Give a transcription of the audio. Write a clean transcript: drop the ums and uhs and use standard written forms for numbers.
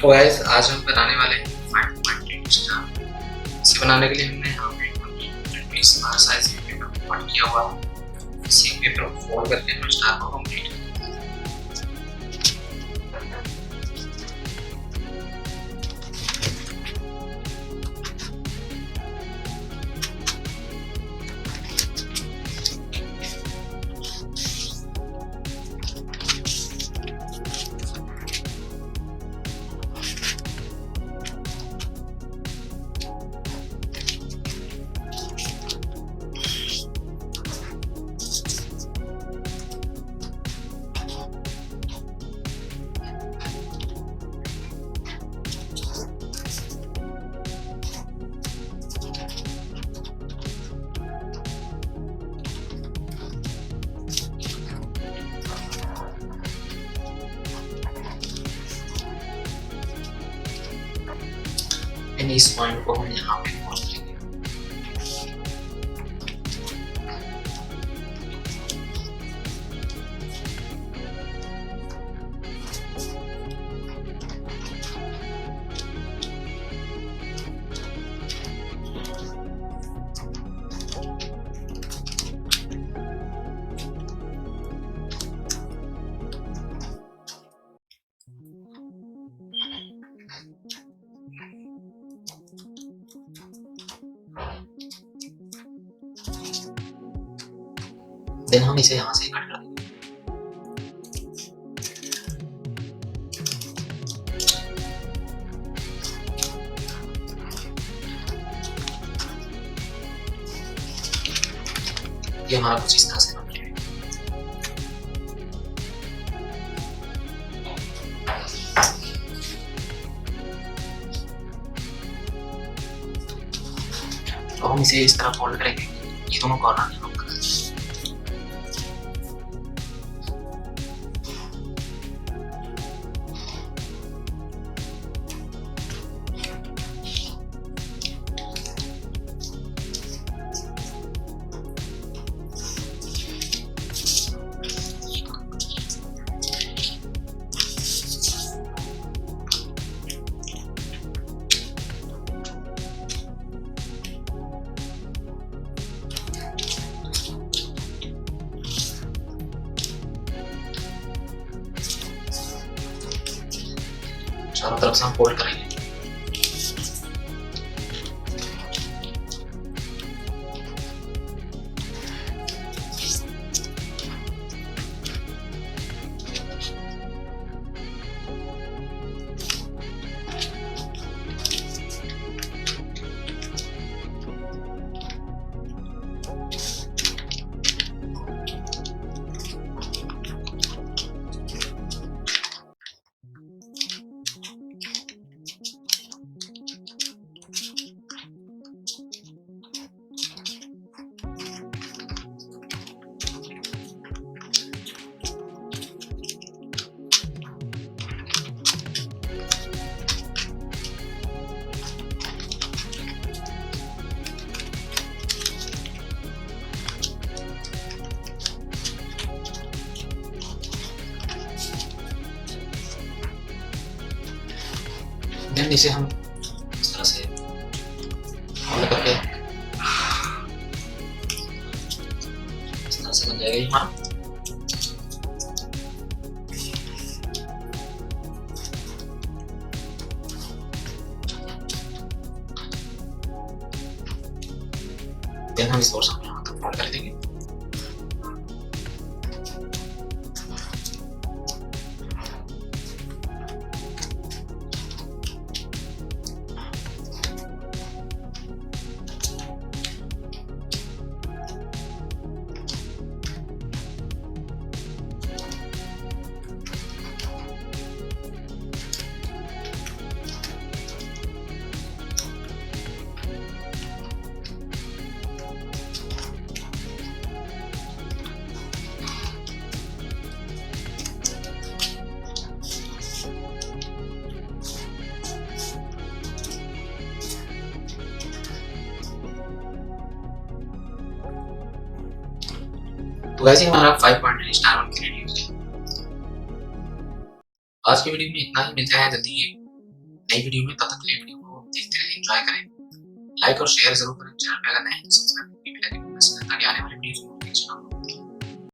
तो गाइस आज हम बनाने वाले हैं 5.8 स्टार। इसे बनाने के लिए हमने यहाँ पे 20 साइज के पेपर को कट किया हुआ है। इसी पेपर को फोल्ड करके हम स्टार को कंप्लीट करेंगे। इस पॉइंट को हम यहाँ पे पहुंच लेंगे। देन हम इसे यहाँ से कट कर देंगे। ये हमारा कुछ इस तरह से बन गया है। तो हम इसे इस तरह फोल्ड करेंगे। ये दोनों कॉर्नर यहाँ पर चारों तरफ से हम फोल्ड करेंगे। देन इसे हम इस तरह से फोल्ड करके इस तरह से बन जाएगा ये हमारा। देन हम इस और सामने यहाँ तक फोल्ड कर देंगे। तो वैसे हमारा 5.9 स्टार बन के रेडी हो गया। आज की वीडियो में इतना ही। मिलते हैं जल्दी नई वीडियो में। तब तक के लिए वीडियो को देखते रहें, एंजॉय करें, लाइक और शेयर जरूर करें। चैनल पे अगर नए हैं तो सब्सक्राइब भी करें ताकि आने वाली वीडियो नोटिफिकेशन आपको